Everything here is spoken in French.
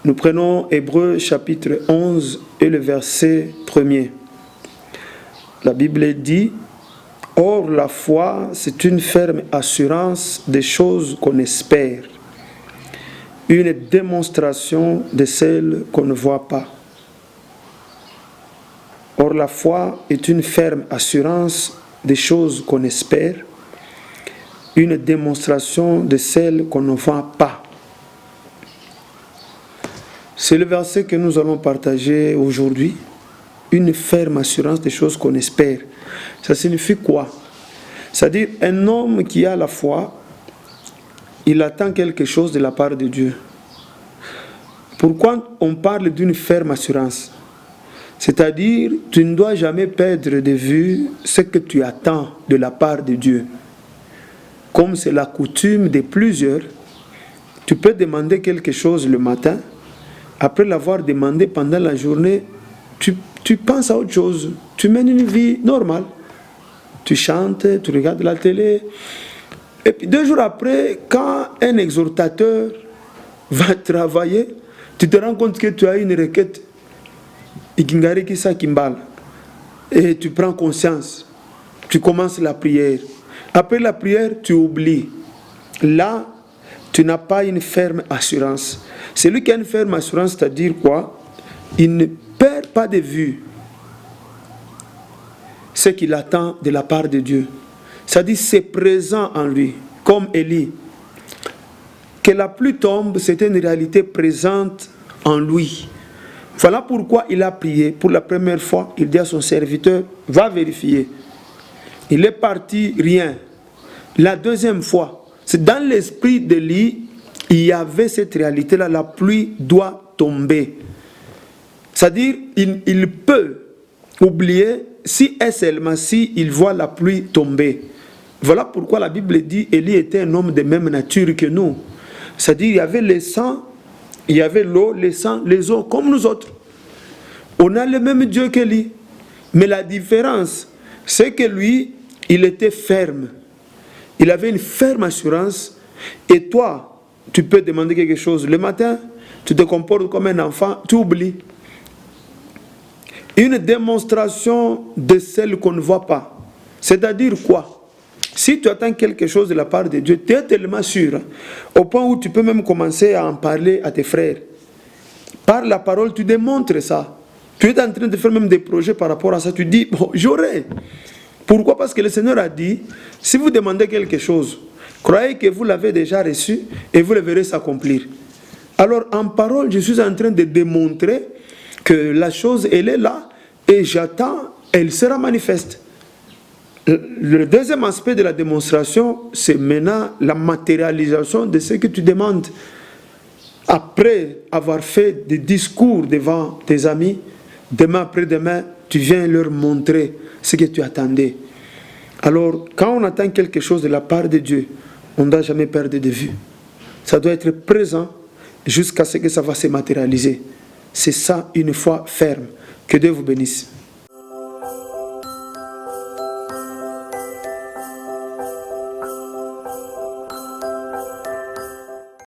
Nous prenons Hébreux chapitre 11 et le verset 1er. La Bible dit: « Or la foi, c'est une ferme assurance des choses qu'on espère, une démonstration de celles qu'on ne voit pas. » Or la foi est une ferme assurance des choses qu'on espère, une démonstration de celles qu'on ne voit pas. C'est le verset que nous allons partager aujourd'hui. Une ferme assurance des choses qu'on espère. Ça signifie quoi? C'est-à-dire, un homme qui a la foi, il attend quelque chose de la part de Dieu. Pourquoi on parle d'une ferme assurance? C'est-à-dire, tu ne dois jamais perdre de vue ce que tu attends de la part de Dieu. Comme c'est la coutume de plusieurs, tu peux demander quelque chose le matin. Après l'avoir demandé pendant la journée, tu penses à autre chose. Tu mènes une vie normale. Tu chantes, tu regardes la télé. Et puis 2 jours après, quand un exhortateur va travailler, tu te rends compte que tu as une requête. Et tu prends conscience. Tu commences la prière. Après la prière, tu oublies. Là, tu n'as pas une ferme assurance. Celui qui a une ferme assurance, c'est-à-dire quoi? Il ne perd pas de vue ce qu'il attend de la part de Dieu. C'est-à-dire c'est présent en lui, comme Élie. Que la pluie tombe, c'était une réalité présente en lui. Voilà pourquoi il a prié. Pour la première fois, il dit à son serviteur, va vérifier. Il est parti, rien. La deuxième fois, c'est dans l'esprit d'Élie, il y avait cette réalité-là, la pluie doit tomber. C'est-à-dire, il peut oublier si et seulement si il voit la pluie tomber. Voilà pourquoi la Bible dit Élie était un homme de même nature que nous. C'est-à-dire, il y avait le sang, il y avait l'eau, le sang, les eaux, comme nous autres. On a le même Dieu qu'Élie. Mais la différence, c'est que lui, il était ferme. Il avait une ferme assurance. Et toi, tu peux demander quelque chose le matin, tu te comportes comme un enfant, tu oublies. Une démonstration de celle qu'on ne voit pas. C'est-à-dire quoi? Si tu attends quelque chose de la part de Dieu, tu es tellement sûr, au point où tu peux même commencer à en parler à tes frères. Par la parole, tu démontres ça. Tu es en train de faire même des projets par rapport à ça. Tu dis, bon, j'aurai. Pourquoi? Parce que le Seigneur a dit, si vous demandez quelque chose, croyez que vous l'avez déjà reçu et vous le verrez s'accomplir. Alors, en parole, je suis en train de démontrer que la chose, elle est là et j'attends, elle sera manifeste. Le deuxième aspect de la démonstration, c'est maintenant la matérialisation de ce que tu demandes. Après avoir fait des discours devant tes amis, demain après-demain, tu viens leur montrer ce que tu attendais. Alors, quand on attend quelque chose de la part de Dieu, on ne doit jamais perdre de vue. Ça doit être présent jusqu'à ce que ça va se matérialiser. C'est ça une foi ferme. Que Dieu vous bénisse.